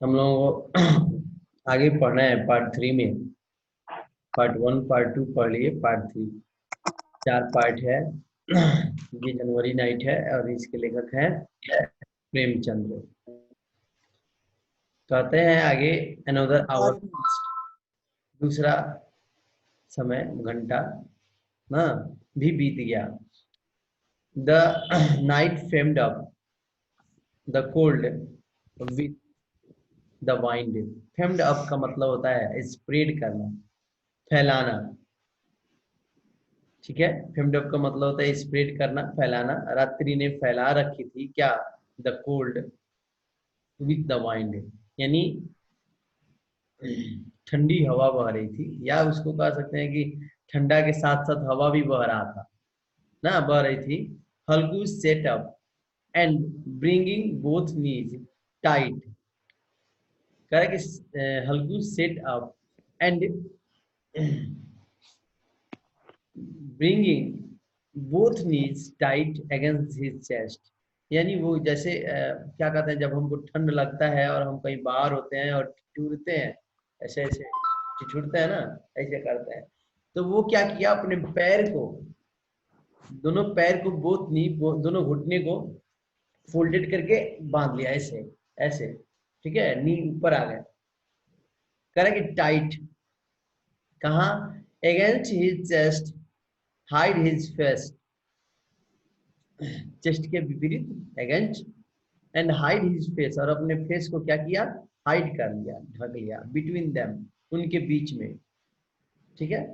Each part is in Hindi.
हम लोगों को आगे पढ़ना है पार्ट 3 में। पार्ट 1 पार्ट 2 पढ़ लिए, पार्ट 3 4 पार्ट है। ये जनवरी नाइट है और इसके लेखक हैं प्रेमचंद्र। कहते हैं आगे, अनदर आवर और दूसरा समय घंटा ना भी बीत गया। The night famed up the cold with the wind. Famed up का मतलब होता है स्प्रेड करना, फैलाना। ठीक है, फेम्ड का मतलब होता है स्प्रेड करना, फैलाना। रात्रि ने फैला रखी थी क्या, the cold with the wind, यानी ठंडी हवा बह रही थी, या उसको कह सकते हैं कि ठंडा के साथ साथ हवा भी बह रहा था ना, बह रही थी। Halku set up and bringing both knees tight. कह रहा है कि Halku set up and bringing both knees tight against his chest. यानी वो जैसे क्या कहते हैं, जब हमको ठंड लगता है और हम कहीं बाहर होते हैं और ठिठुरते हैं, ऐसे ऐसे ठिठुरते हैं ना, ऐसे करते हैं। तो वो क्या किया, अपने पैर को, दोनों पैर को, दोनों घुटने को फोल्डेड करके बांध लिया, ऐसे ऐसे। ठीक है, नी ऊपर आ गए। कह कि टाइट कहाँ, against his chest, hide his face. Chest के विपरीत against, and hide his face, और अपने फेस को क्या किया, हाइड कर लिया, ढक लिया। बिटवीन देम, उनके बीच में। ठीक है,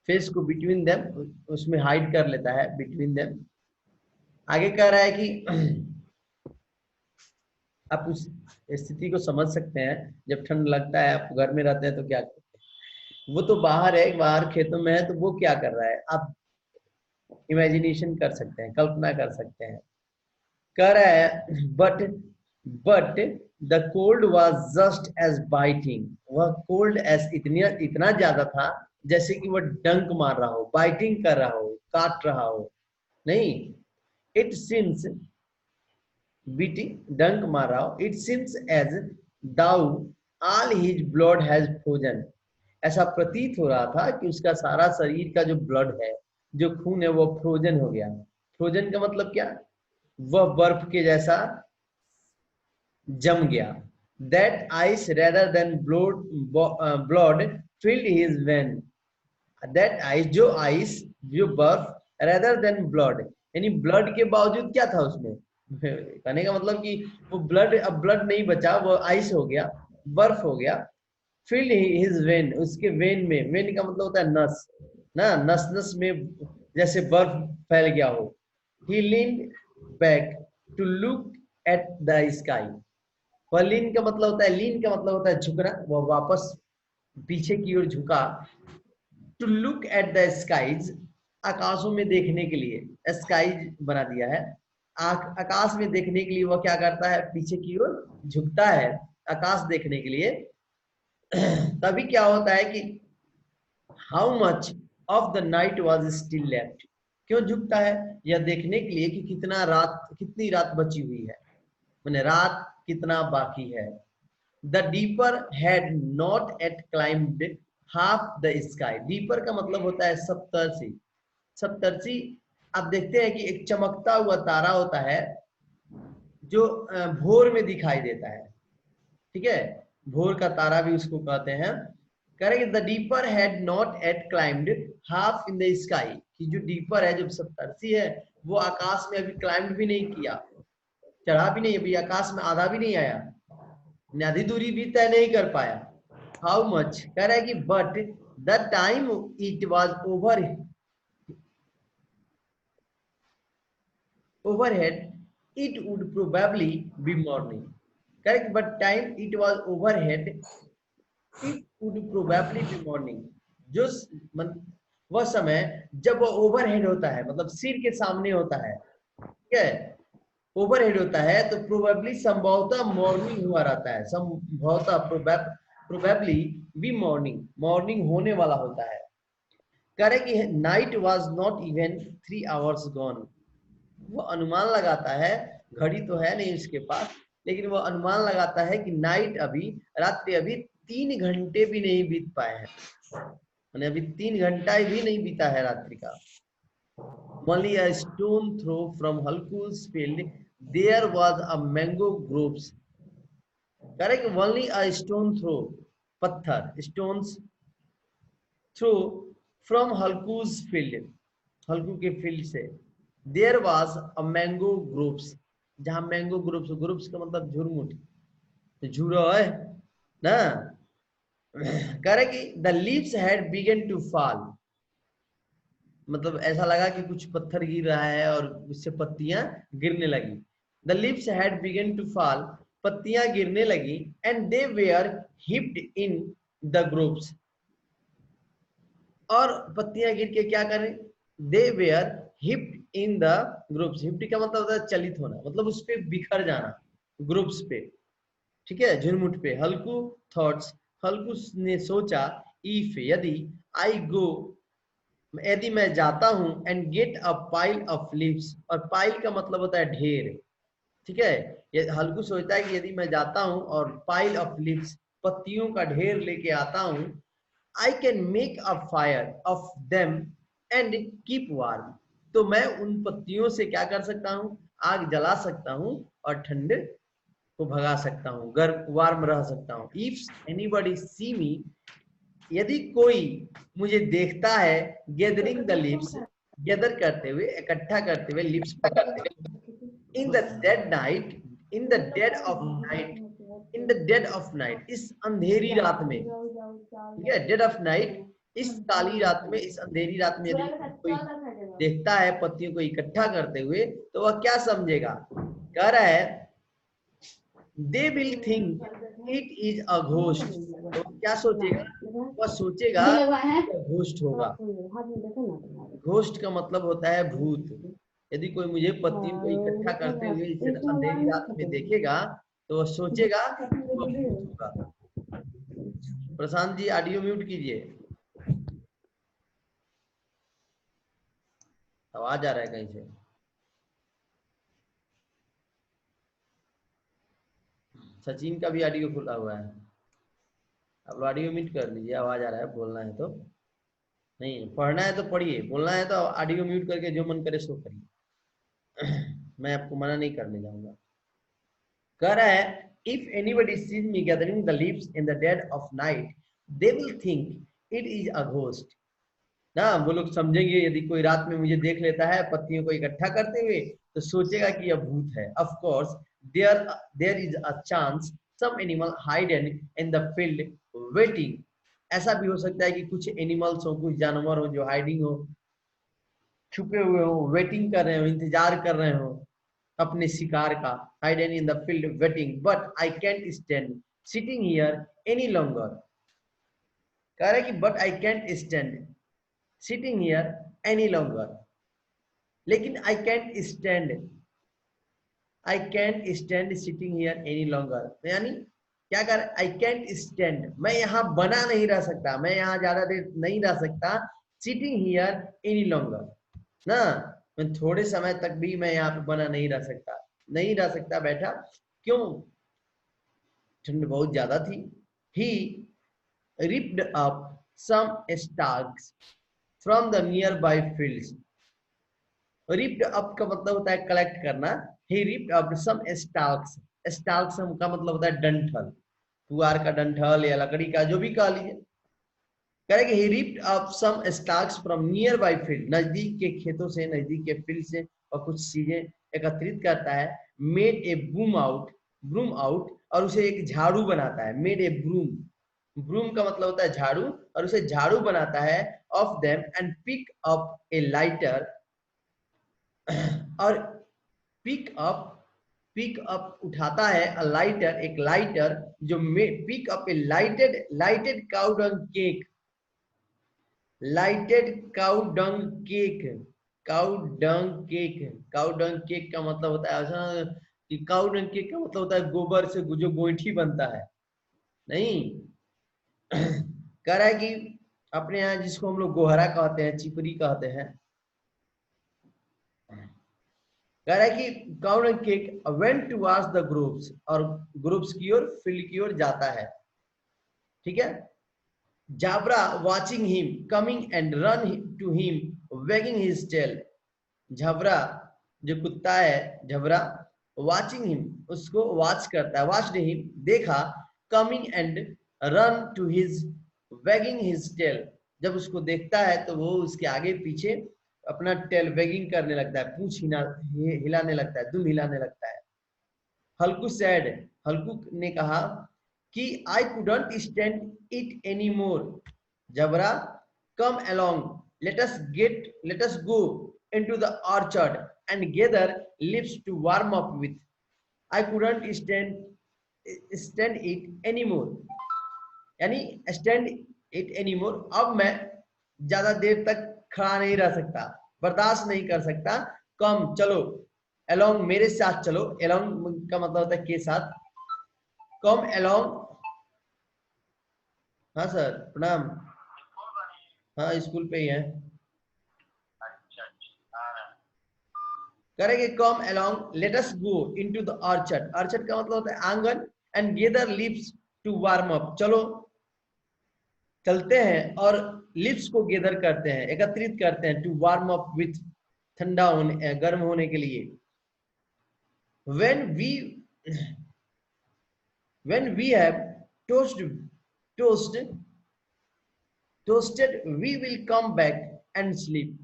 फेस को बिटवीन देम उसमें हाइड कर लेता है, बिटवीन देम। आगे कह रहा है कि आप उस स्थिति को समझ सकते हैं, जब ठंड लगता है, आप घर में रहते हैं तो क्या करते हैं। वो तो बाहर है, बाहर खेतों में है, तो वो क्या कर रहा है, आप इमेजिनेशन कर सकते हैं, कल्पना कर सकते हैं। कह रहा है but the cold was just as biting. वह कोल्ड एज इतना ज्यादा था जैसे कि वह डंक मार रहा हो, बाइटिंग कर रहा हो, काट रहा हो। नहीं, इट सीम्स, बीटिंग डंक मार रहा हो, it seems as though all his blood has frozen. ऐसा प्रतीत हो रहा था कि उसका सारा शरीर का जो ब्लड है, जो खून है, वो फ्रोजन हो गया। फ्रोजन का मतलब क्या, वह बर्फ के जैसा जम गया। That ice rather than blood filled his when. That ice, जो आइस, जो बर्फ, रेदर देन ब्लड, यानी ब्लड के बावजूद क्या था उसमें। कहने का मतलब कि वो ब्लड, अब ब्लड नहीं बचा, वो आइस हो गया, बर्फ हो गया। फिल्ड हिज वेन, उसके वेन में, वेन का मतलब होता है नस ना, नस नस में जैसे बर्फ फैल गया हो। He leaned back to look at the sky. वह लीन का मतलब होता है, लीन का मतलब होता है झुकना, वह वापस पीछे की ओर झुका। To look at the skies, आकाशों में देखने के लिए, स्काईज बना दिया है। आकाश में देखने के लिए वह क्या करता है, पीछे की ओर झुकता है आकाश देखने के लिए। तभी क्या होता है कि how much of the night was still left. क्यों झुकता है, यह देखने के लिए कि कितनी रात बची हुई है, मैंने रात कितना बाकी है। The deeper had not at climbed half the sky. Deeper का मतलब होता है सप्तर्षि। सप्तर्षि, आप देखते हैं कि एक चमकता हुआ तारा होता है जो भोर में दिखाई देता है। ठीक है, भोर का तारा भी उसको कहते हैं। करेंगे the deeper had not at climbed half in the sky, कि जो डीपर है, जो सप्तर्षि है, वो आकाश में अभी क्लाइम्ड भी नहीं किया, चढ़ा भी नहीं, अभी आकाश में आधा भी नहीं आया, आधी दूरी भी तय नहीं कर पाया। हाउ मच, कह रहा है कि but the time it was overhead, it would probably be morning. Correct, but time it was overhead, it would probably be morning. जो वह समय जब वह ओवरहेड होता है, मतलब सिर के सामने होता है, ठीक है, ओवरहेड होता है, तो प्रोबेबली, संभवतः मॉर्निंग हुआ रहता है, संभवतः प्रोबेबली भी मॉर्निंग, मॉर्निंग होने वाला होता है। करे कि night was not even 3 hours gone. वो अनुमान लगाता है, घड़ी तो है नहीं उसके पास, लेकिन वो अनुमान लगाता है कि नाइट अभी, रात्रि अभी 3 घंटे भी नहीं बीत पाए हैं, मैंने अभी 3 घंटा भी नहीं बीता है रात्रि का। Only a stone throw from Halku's field, there was a mango groves. Correct? Only a stone throw, पत्थर, stones throw from Halku's field, हल्कू के फील्ड से, there was a mango groups, जहां मैंगो ग्रुप्स, ग्रुप्स का मतलब झुरमुट, तो झूरो है ना। करे कि the leaves had begun to fall, मतलब ऐसा लगा कि कुछ पत्थर गिर रहा है और उससे पत्तियां गिरने लगी। The leaves had begun to fall, पत्तियां गिरने लगी, and they were heaped in the groups, और पत्तियां गिर के क्या करें, they were heaped in the groups, heaped का मतलब होता है चलित होना, मतलब उस पे बिखर जाना, ग्रुप्स पे, ठीक है, झुरमुट पे। हल्कू थॉट्स, हल्कू ने सोचा, इफ यदि, आई गो, यदि मैं जाता हूं, and get a pile of leaves, और पाइल का मतलब होता है ढेर, ठीक है, ये हल्कू सोचता है कि यदि मैं जाता हूं और पाइल ऑफ लीव्स, पत्तियों का ढेर लेके आता हूं, I can make a fire of them and keep warm, तो मैं उन पत्तियों से क्या कर सकता हूँ, आग जला सकता हूँ और ठंड को भगा सकता हूँ, गर्म वार्म रह सकता हूँ। If anybody see me, यदि कोई मुझे देखता है, गैदरिंग द लिप्स, गैदर करते हुए, इकट्ठा करते हुए, लिप्स पकड़ते हुए, in the dead night, in the dead of night, in the dead of night, इस अंधेरी रात में, ठीक है, डेड ऑफ नाइट, इस काली रात में, इस अंधेरी रात में यदि कोई देखता है पत्तियों को इकट्ठा करते हुए, तो वह क्या समझेगा, कह रहा है they will think it is a ghost, तो क्या सोचेगा, वह सोचेगा घोस्ट होगा। घोस्ट का मतलब होता है भूत, यदि कोई मुझे पत्तियों को इकट्ठा करते हुए इस अंधेरी रात में देखेगा, तो वह सोचेगा वह भूत होगा। प्रशांत जी ऑडियो म्यूट कीजिए, आवाज आ रहा है कहीं से। सचिन का भी ऑडियो खुला हुआ है, अब ऑडियो म्यूट कर लीजिए, आवाज आ रहा है, बोलना है तो, नहीं पढ़ना है तो पढ़िए, बोलना है तो ऑडियो म्यूट करके जो मन करे सो करिए। मैं आपको मना नहीं करने जाऊंगा। कह रहा है if anybody sees me gathering the leaves in the dead of night, they will think it is a ghost, ना वो लोग समझेंगे, यदि कोई रात में मुझे देख लेता है पत्तियों को इकट्ठा करते हुए, तो सोचेगा कि यह भूत है। Of course there there is a chance some animal hidden in the field waiting, ऐसा भी हो सकता है कि कुछ एनिमल्स हो, कुछ जानवर हो जो हाइडिंग हो, छुपे हुए हो, वेटिंग कर रहे हो, इंतजार कर रहे हो अपने शिकार का, hidden in the field waiting, but I can't stand sitting here any longer, कह रहे कि but I can't stand sitting here any longer, लेकिन I can't stand sitting here any longer, यानी क्या कर, आई कैंट स्टैंड, मैं यहाँ बना नहीं रह सकता, मैं यहाँ ज्यादा देर नहीं रह सकता, सिटिंग हियर एनी लॉन्गर, ना मैं थोड़े समय तक भी मैं यहाँ पे बना नहीं रह सकता, नहीं रह सकता बैठा, क्यों, ठंड बहुत ज्यादा थी। ही ripped up some stalks from the nearby fields, ripped up का मतलब होता है कलेक्ट करना, ही रिप्ड अप सम स्टाल्क्स, स्टाल्क्स का मतलब होता है डंठल, पुआर का डंठल या लकड़ी का, जो भी कह लीजिए, कहेंगे he ripped up some stalks from nearby field, नजदीक के खेतों से, नजदीक के फील्ड से, और कुछ चीजें एकत्रित करता है, मेड ए ब्रूम आउट, और उसे एक झाड़ू बनाता है, मेड ए ब्रूम, ब्रूम का मतलब होता है झाड़ू, और उसे झाड़ू बनाता है, of them and pick up a lighter, और पिक अप उठाता है, अ लाइटर, एक लाइटर, जो pick up a lighted cow dung cake, lighted cow dung cake, cow dung cake का मतलब होता है ऐसा कि काउ डंग केक का मतलब होता है गोबर से जो गोईठी बनता है, नहीं। कह रहा है कि अपने यहाँ जिसको हम लोग गोहरा कहते हैं, चिपरी कहते हैं, कह रहा है कि cow and kick went towards the groups, और ग्रुप्स की ओर, फील्ड की ओर जाता है, ठीक है। Jabra watching him coming and run to him wagging his tail. Jhabra जो कुत्ता है, झबरा, वाचिंग हिम उसको वॉच करता है, वॉच्ड हिम देखा, coming and run to his wagging his tail, जब उसको देखता है तो वो उसके आगे पीछे अपना टेल वैगिंग करने लगता है, पूंछ हिलाने लगता है, दुम हिलाने लगता है। हल्कू सैड, हल्कू ने कहा कि I couldn't stand it any more. Jabra come along let us go into the orchard and gather leaves to warm up with. I couldn't stand it any more, यानी स्टैंड इट एनी मोर, अब मैं ज्यादा देर तक खड़ा नहीं रह सकता, बर्दाश्त नहीं कर सकता। कम चलो, अलोंग मेरे साथ चलो, अलोंग का मतलब होता है के साथ, कम अलोंग। हाँ सर प्रणाम। हाँ स्कूल पे ही है। करेंगे come along let us go into the orchard, orchard का मतलब होता है आंगन, and gather leaves to warm up, चलो चलते हैं और लिप्स को गेदर करते हैं, एकत्रित करते हैं, टू वार्म अप विथ, ठंडा होने, गर्म होने के लिए। when we when we have toast toast toasted we will come back and sleep।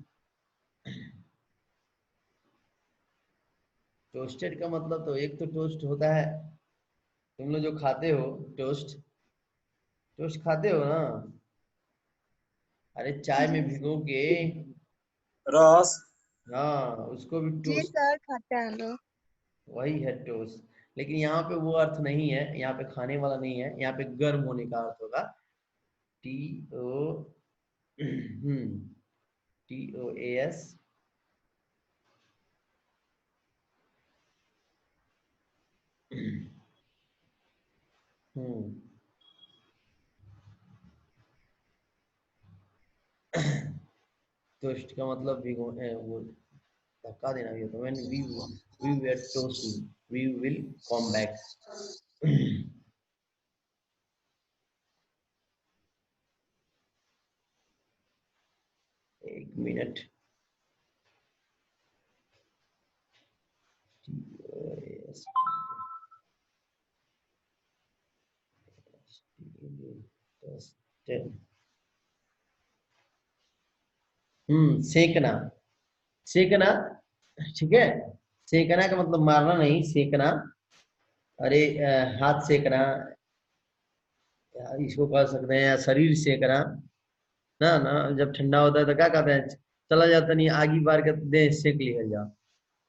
Toasted का मतलब तो एक तो टोस्ट होता है, तुम लोग जो खाते हो टोस्ट, टोस्ट खाते हो ना, अरे चाय में जी भिगो के, रस। हाँ उसको भी जी टोस्ट, सर, खाते हैं लोग। वही है टोस्ट। लेकिन यहाँ पे वो अर्थ नहीं है, यहाँ पे खाने वाला नहीं है, यहाँ पे गर्म होने का अर्थ होगा। टी ओ TOAS, टोस्ट का मतलब भिगो, वो धक्का देना भी होता है। When we were toasting we will come back. 1 minute. TOAS, toasted, सेकना, सेकना, ठीक है। सेकना का मतलब मारना नहीं, सेकना, अरे हाथ सेकना, इसको कह सकते हैं, या शरीर सेकना ना, ना जब ठंडा होता है तो क्या कहते हैं, चला जाता नहीं आगी बार के दे सेक लिया जा,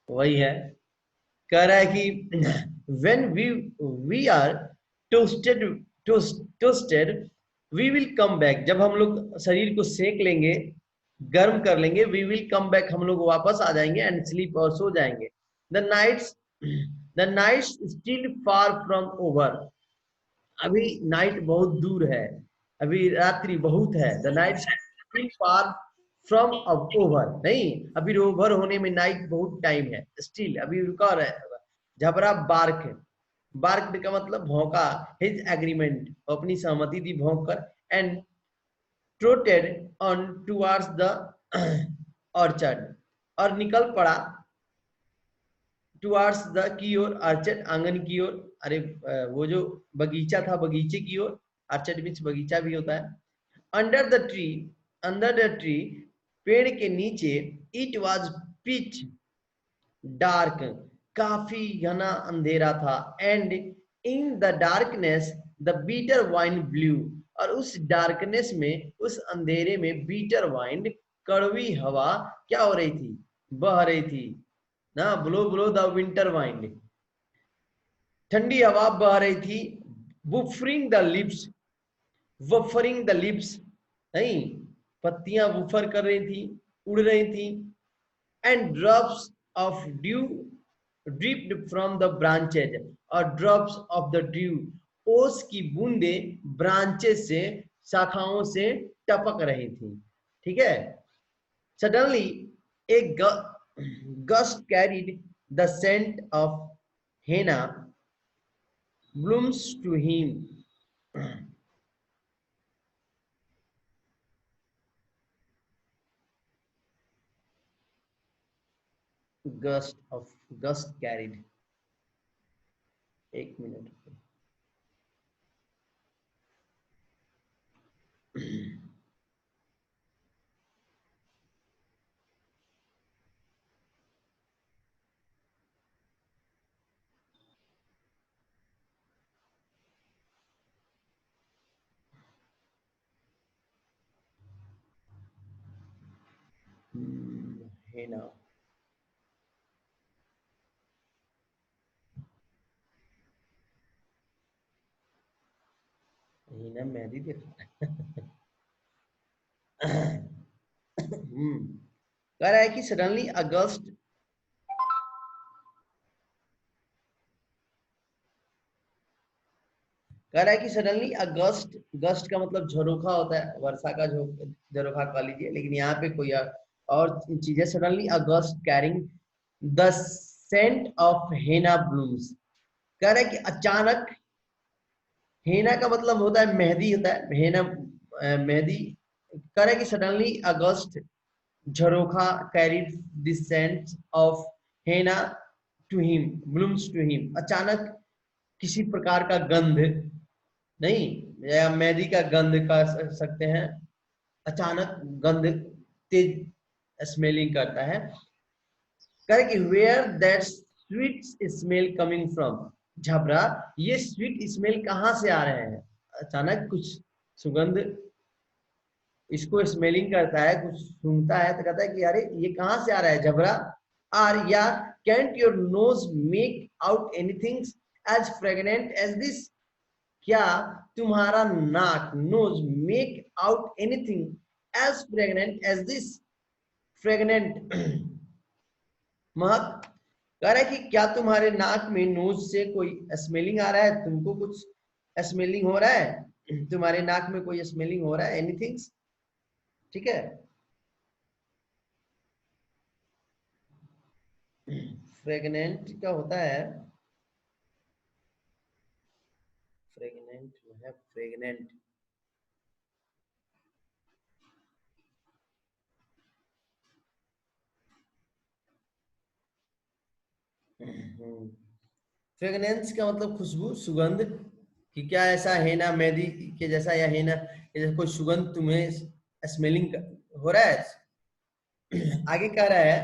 वही है। कह रहा है कि when we are toasted toasted we will come back, जब हम लोग शरीर को सेक लेंगे, गर्म कर लेंगे, we will come back, हम लोग वापस आ जाएंगे, and sleep और सो जाएंगे। the nights the nights still far from over, अभी नाइट बहुत दूर है, अभी रात्रि बहुत है। The night still far from over, नहीं अभी ओवर होने में नाइट बहुत टाइम है, स्टिल अभी रुका रहे। झबरा बार्क, बार्क का मतलब भौंका, हिज एग्रीमेंट अपनी सहमति दी भौंक कर, and ट्रोटेड on towards the orchard और निकल पड़ा, towards the key ore, orchard आंगन की ओर, अरे वो जो बगीचा था बगीचे की ओर, आर्चर्ड मीन्स बगीचा भी होता है। Under the tree, under the tree पेड़ के नीचे, इट वाज पिच डार्क, काफी घना अंधेरा था, and in the darkness the bitter wind blew, और उस डार्कनेस में, उस अंधेरे में, बीटर वाइंड कड़वी हवा क्या हो रही थी, बह रही थी ना, blow blow the winter wind, ठंडी हवा बह रही थी। बुफरिंग the lips, buffering the lips, नहीं पत्तियां वुफर कर रही थी, उड़ रही थी, and drops of due dripped from the branches, और ड्रॉप्स ऑफ द ड्यू, ओस की बूंदे ब्रांचेस से, शाखाओं से टपक रही थी, ठीक है। सडनली एक gust carried the scent of henna blooms to him. Gust of gust carried. एक मिनट. henna. henna मेहंदी देख कह रहा है कि सडनली अगस्त कह रहा है कि सडनली अगस्त गस्ट का मतलब झरोखा होता है, वर्षा का झरोखा कह लीजिए, लेकिन यहाँ पे कोई और चीज है. Suddenly a gust carrying the scent of henna blooms. कह रहा है कि अचानक, हेना का मतलब होता है मेहंदी होता है, हेना मेहंदी. कह रहा है कि सडनली अगस्त झरोखा carried the scent of henna to him blooms to him. अचानक किसी प्रकार का गंध, नहीं, या मेहंदी का गंध कह सकते हैं. अचानक गंध तेज स्मेलिंग करता है. कहे कि where that sweet smell coming from. Jhabra, ये स्वीट स्मेल कहाँ से आ रहे हैं. अचानक कुछ सुगंध इसको स्मेलिंग करता है, कुछ सूंघता है तो कहता है कि अरे ये कहाँ से आ रहा है Jhabra. Are ya can't your nose make out anything as fragrant as this. क्या तुम्हारा नाक, nose, make out anything as fragrant as this. Fragrant महक. कह रहा है कि क्या तुम्हारे नाक में, नोज से कोई स्मेलिंग आ रहा है, तुमको कुछ स्मेलिंग हो रहा है, तुम्हारे नाक में कोई स्मेलिंग हो रहा है, एनीथिंग. ठीक है. फ्रेगनेंट क्या होता है, फ्रेगनेंट जो है, फ्रेगनेंट फ्रेगनेंस का मतलब खुशबू, सुगंध. कि क्या ऐसा है ना मेहंदी के जैसा, या है ना कोई सुगंध तुम्हें स्मेलिंग हो रहा है. आगे कह रहा है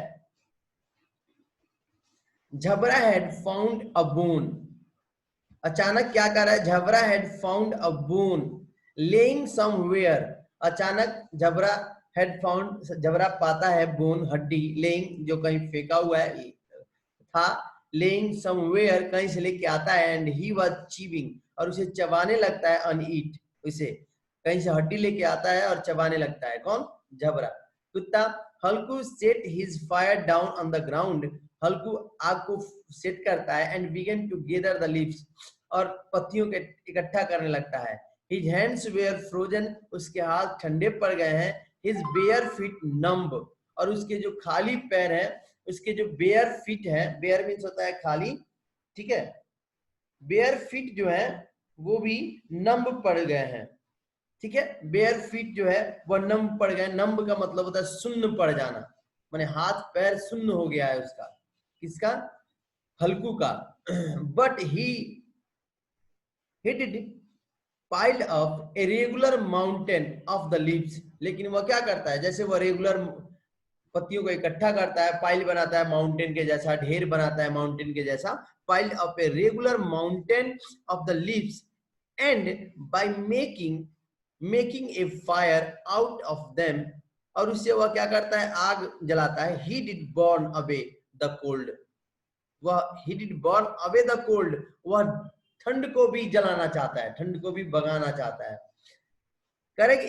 Jhabra had found a bone. अचानक क्या कर रहा है, Jhabra had found a bone lying somewhere. अचानक झबरा हैड फाउंड, झबरा पाता है बोन, हड्डी, लेइंग जो कहीं फेंका हुआ है था, लेइंग समवेयर कहीं से लेके आता है, एंड ही वाज चीविंग, और उसे चबाने लगता है, अन ईट, उसे कहीं से हड्डी लेके आता है और चबाने लगता है. कौन, झबरा. कुत्ता. हल्कू set his fire down on the ground. हल्कू आग को सेट करता है, and begin to gather the leaves, और पत्तियों के इकट्ठा करने लगता है. His hands where frozen. उसके हाथ ठंडे पड़ गए हैं. His bare feet numb. और उसके जो खाली पैर हैं, उसके जो बेयर फीट है, बेयर मीन्स होता है खाली, ठीक है, बेयर फीट जो है वो भी नम्ब पड़ गए हैं. ठीक है, बेयर फीट जो है वह नम्ब पड़ गए. नम्ब का मतलब होता है सुन्न पड़ जाना, माने हाथ पैर सुन्न हो गया है उसका. किसका, हल्कू का. But he did piled up a regular mountain of the leaves. लेकिन वह क्या करता है, जैसे वह रेगुलर पत्तियों को इकट्ठा करता है, पाइल बनाता है माउंटेन के जैसा, ढेर बनाता है माउंटेन के जैसा, piled up a regular mountain of the leaves, and by making a fire out of them. और उससे वह क्या करता है, आग जलाता है. He did burn away the cold. वह he did burn away the cold, वह ठंड को भी जलाना चाहता है, ठंड को भी भगाना चाहता है. Correct.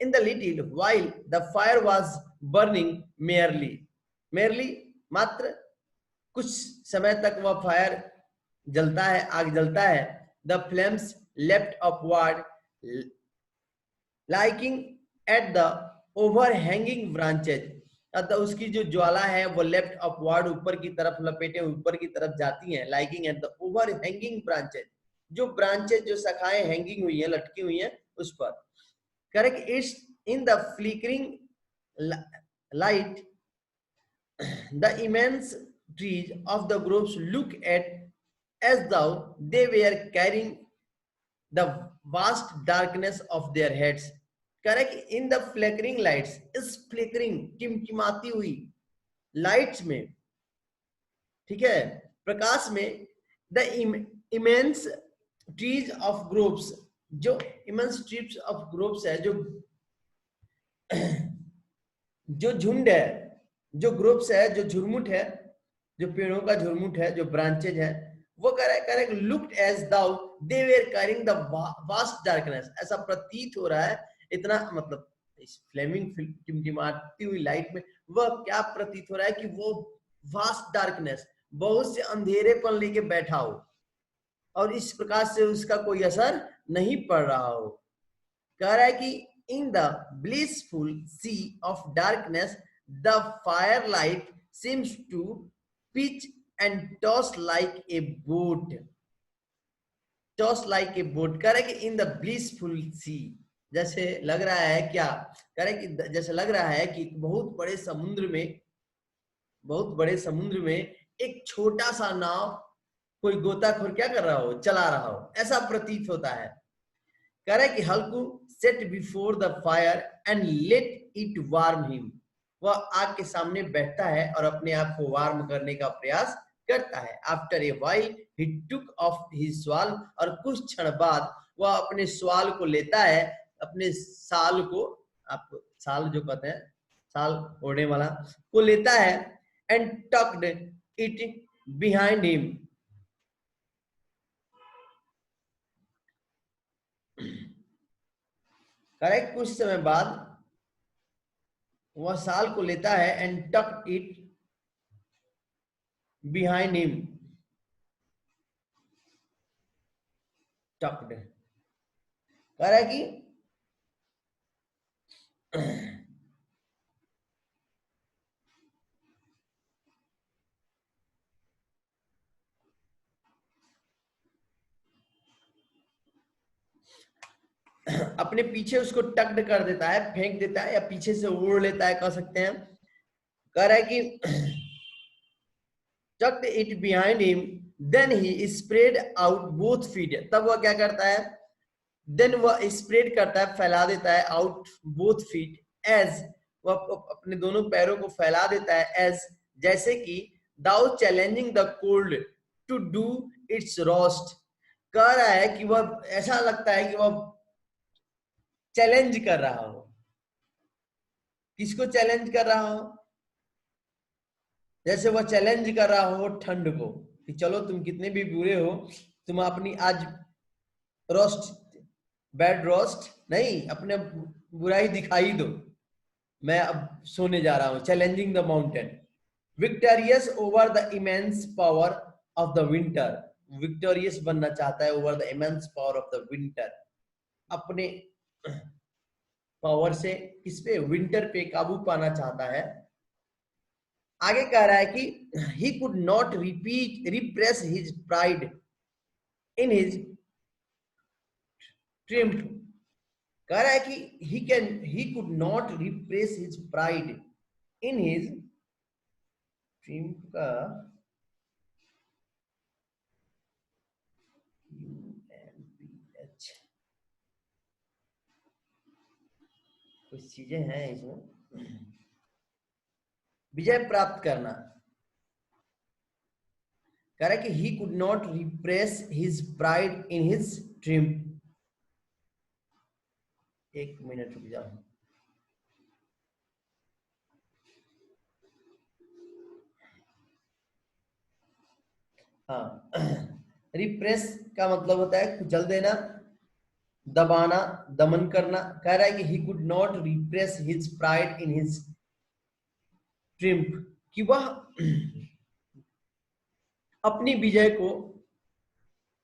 in the little while the fire was burning merely मात्र कुछ समय तक वह फायर जलता है, आग जलता है. the flames leapt upward liking at the overhanging branches. अतः उसकी जो ज्वाला है वो लेफ्ट अपवर्ड, ऊपर की तरफ लपेटे ऊपर की तरफ जाती हैं, liking at the over hanging branches, जो ब्रांचेज जो शाखाएं हैंगिंग हुई है, लटकी हुई हैं उस पर। Correct, it's in the flickering light the immense trees of the groves look at as though they were carrying the vast darkness of their heads. Correct, in the flickering lights, इस flickering टिमटिमाती हुई लाइट्स में, ठीक है, प्रकाश में, the immense trees of groves, जो immense trees of groves है, जो झुंड है, जो ग्रुप्स है, जो झुरमुट है, जो पेड़ों का झुरमुट है, जो ब्रांचेज है, वो correct looked as though they were carrying the vast darkness, ऐसा प्रतीत हो रहा है, इतना मतलब इस फ्लेमिंग टिमटिमाती हुई लाइट में वह क्या प्रतीत हो रहा है कि वो वास्ट डार्कनेस, बहुत से अंधेरेपन लेके बैठा हो और इस प्रकाश से उसका कोई असर नहीं पड़ रहा हो। कह रहा है कि in the blissful sea of darkness the firelight seems to pitch and toss like a boat, कह रहा है कि in the blissful sea, जैसे लग रहा है क्या, कह रहा है कि जैसे लग रहा है कि बहुत बड़े समुद्र में एक छोटा सा नाव कोई गोताखोर क्या कर रहा हो, चला रहा हो, ऐसा प्रतीत होता है। कह रहा है कि Halku set before the fire and let it warm him, वह आग के सामने बैठता है और अपने आप को वार्म करने का प्रयास करता है। After a while he took off his स्वाल, और कुछ क्षण बाद वह अपने स्वाल को लेता है, अपने साल को, आप साल जो कहते हैं साल ओढ़ने वाला को लेता है, and tucked it behind him, correct, कुछ समय बाद वह साल को लेता है एंड टक इट बिहाइंड हिम, टक्ड, कह रहा है कि अपने पीछे उसको टक्ड कर देता है, फेंक देता है, या पीछे से ओढ़ लेता है, कह सकते हैं। कह रहा है कि tucked it behind him then he spread out both feet, तब वह क्या करता है, देन वह स्प्रेड करता है, फैला देता है, आउट बोथ फीट, एज वह अपने दोनों पैरों को फैला देता है, एज जैसे कि though challenging the cold to do its worst, कह रहा है कि वह ऐसा लगता है कि वह चैलेंज कर रहा हो, किसको चैलेंज कर रहा हो, जैसे वह चैलेंज कर रहा हो ठंड को कि चलो तुम कितने भी बुरे हो, तुम अपनी आज रोस्ट, बैड रोस्ट नहीं, अपने बुराई दिखाई दो, मैं अब सोने जा रहा हूं, challenging the mountain, victorious over the immense power of the winter, victorious बनना चाहता है over the immense power of the winter, अपने पावर से किस पे, विंटर पे काबू पाना चाहता है। आगे कह रहा है कि he could not repress his pride in his triumph, कह रहा है कि he could not repress his pride in his triumph का कुछ चीजें हैं इसमें, विजय प्राप्त करना, कह रहा है कि he could not repress his pride in his triumph, एक मिनट रुक जाओ, हाँ, रिप्रेस का मतलब होता है कुचल देना, दबाना, दमन करना, कह रहा है कि he could not repress his pride in his triumph, कि वह अपनी विजय को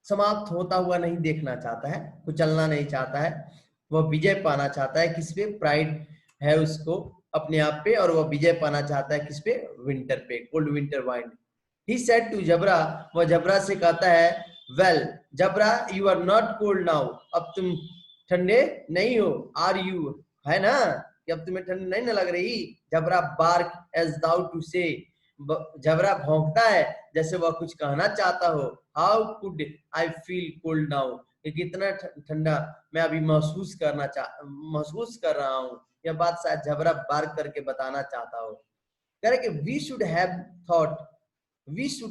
समाप्त होता हुआ नहीं देखना चाहता है, कुचलना नहीं चाहता है, वह विजय पाना चाहता है, किस पे, प्राइड है उसको अपने आप पे, और वह विजय पाना चाहता है किस पे? विंटर पे, cold winter wind. He said to Jabra, वह जबरा से कहता है, well Jabra you are not cold now, अब तुम ठंडे नहीं हो, आर यू, है ना, कि अब तुम्हें ठंड नहीं ना लग रही। जबरा बार्क एज दाउ टू से, जबरा भौंकता है जैसे वह कुछ कहना चाहता हो। How could I feel cold now, कि कितना ठंडा मैं अभी महसूस कर रहा हूँ। यह बात शायद जबरा बार्क करके बताना चाहता हो। कह रहे कि we should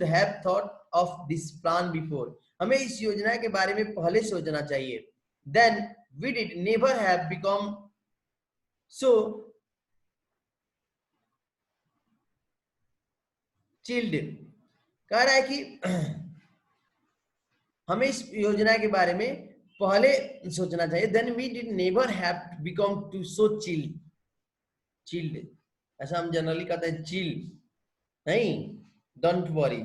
have thought of this plan before, हमें इस योजना के बारे में पहले सोचना चाहिए। Then we did never have become so chilled. कह रहा है कि हमें इस योजना के बारे में पहले सोचना चाहिए। Then we did never have become to so chilled, ऐसा हम जनरली कहते हैं चिल, नहीं, डोंट वरी।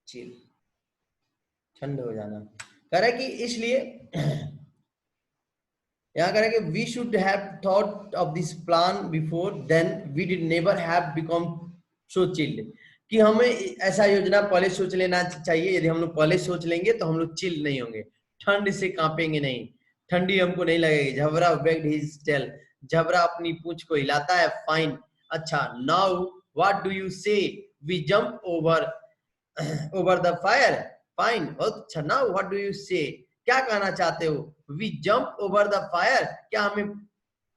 चिल, ठंड हो जाना। कह रहा है कि इसलिए यहाँ कह रहा है कि we should have thought of this plan before, then we did never have become so chilled, कि हमें ऐसा योजना पहले सोच लेना चाहिए। यदि हम लोग पहले सोच लेंगे तो हम लोग चिल नहीं होंगे, ठंड से कांपेंगे नहीं, ठंडी हमको नहीं लगेगी। झबरा वेग्ड हिज टेल, झबरा अपनी पूंछ को हिलाता है। फाइन, अच्छा, now what do you say, we jump over the fire. Fine, बहुत अच्छा। नाउ व्हाट डू यू से, क्या कहना चाहते हो? We jump over the fire, क्या हमें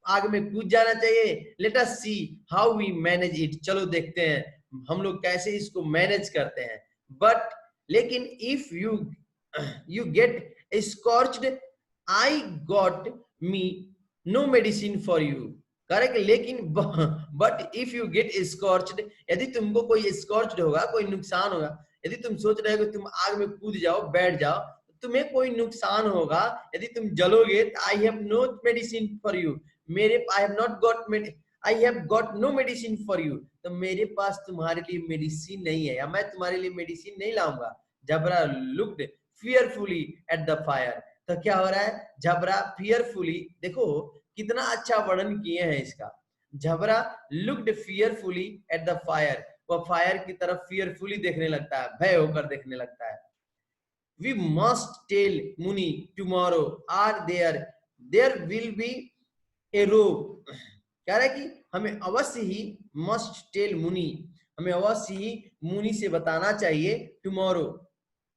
आग में कूद जाना चाहिए? Let us see how we manage it, चलो देखते हैं हम लोग कैसे इसको मैनेज करते हैं। बट लेकिन if you get scorched, I got me no medicine for you. Correct, लेकिन but if you get scorched, यदि तुमको कोई स्कॉर्च्ड होगा, कोई नुकसान होगा, यदि तुम सोच रहे हो कि तुम आग में कूद जाओ, बैठ जाओ, तुम्हें कोई नुकसान होगा, यदि तुम जलोगे, तो I have no medicine for you, I have got no medicine for you, तो मेरे पास तुम्हारे लिए मेडिसिन नहीं है, या मैं तुम्हारे लिए मेडिसिन नहीं लाऊंगा। Jabra looked fearfully at the fire, तो क्या हो रहा है? जबरा फियरफुली, देखो कितना अच्छा वर्णन किए हैं इसका। Jabra looked fearfully at the fire, वह फायर की तरफ फियरफुली देखने लगता है, भय होकर देखने लगता है। We must tell Muni tomorrow, are there will be a row, कह रहा है कि हमें अवश्य ही must tell Muni, हमें अवश्य ही मुनि से बताना चाहिए। tomorrow,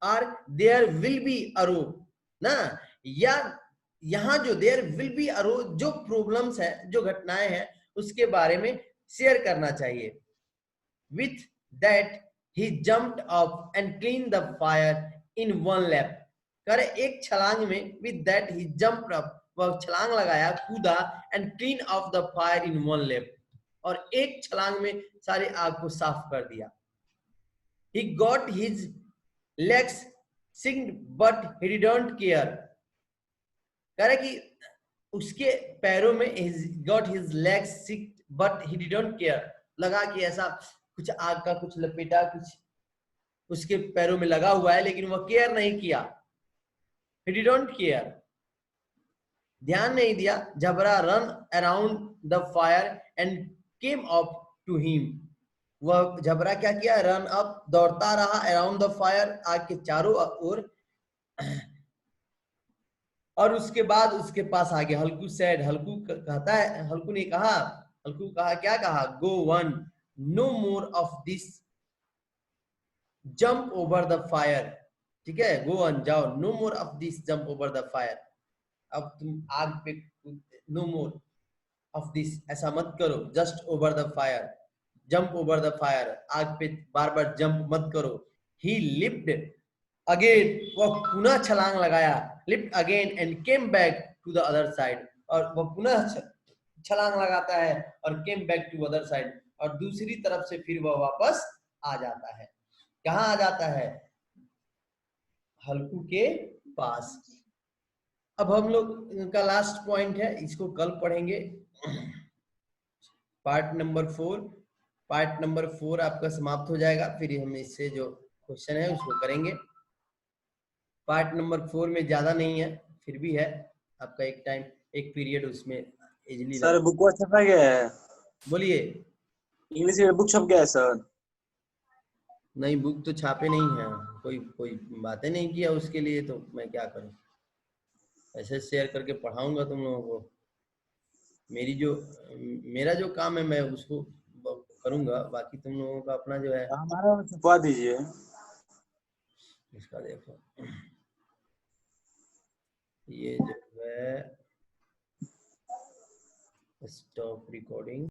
or there will be a row, ना, या यहाँ जो there will be a row, जो प्रॉब्लम्स है, जो घटनाएं हैं, उसके बारे में शेयर करना चाहिए। with that he jumped up and cleaned the fire in one lap, करे एक छलांग में, with that he jumped up, वह छलांग लगाया, कूदा, and clean off the fire in one lap, और एक छलांग में सारी आग को साफ कर दिया। he got his legs sinked but he didn't care, करे कि उसके पैरों में he got his legs sinked but he didn't care, लगा कि ऐसा कुछ आग का कुछ लपेटा कुछ उसके पैरों में लगा हुआ है, लेकिन वह केयर नहीं किया। He didn't care, ध्यान नहीं दिया। Jabra ran around the fire and came up to him, वह जबरा क्या किया? रन अप, दौड़ता रहा, अराउंड द फायर, आग के चारों ओर, और उसके बाद उसके पास आ गया। हल्कू सैड, हल्कू कहता है, हल्कू ने कहा, हल्कू कहा, क्या कहा? Go one, no more of this, jump over the fire, ठीक है, गो ऑन, जाओ, no more of this, jump over the fire, अब तुम आग पे, नो मोर ऑफ दिस, ऐसा मत करो, just over the fire, jump over the fire, आग पे बार बार जंप मत करो। ही लिफ्ट अगेन, वह पुनः छलांग लगाया, lift again and came back to the other side, और वह पुनः छलांग लगाता है और came back to other side, और दूसरी तरफ से फिर वह वापस आ जाता है। कहाँ आ जाता है? हल्कू के पास। अब हम लोग का लास्ट पॉइंट है, इसको कल पढ़ेंगे, पार्ट नंबर 4 आपका समाप्त हो जाएगा, फिर हम इससे जो क्वेश्चन है उसको करेंगे। पार्ट नंबर 4 में ज्यादा नहीं है, फिर भी है आपका एक टाइम, एक पीरियड उसमें इजीली सर लग। बुक को छपा गया है, बोलिए। इंग्लिश में बुक छप गया है सर। नहीं, बुक तो छापे नहीं है, कोई कोई बातें नहीं किया उसके लिए, तो मैं क्या करूं, ऐसे शेयर करके पढ़ाऊंगा तुम लोगों को। मेरी जो मेरा जो काम है मैं उसको करूंगा, बाकी तुम लोगों का अपना जो है हमारा छपवा दीजिए। इसका देखो, ये जो है स्टॉप रिकॉर्डिंग।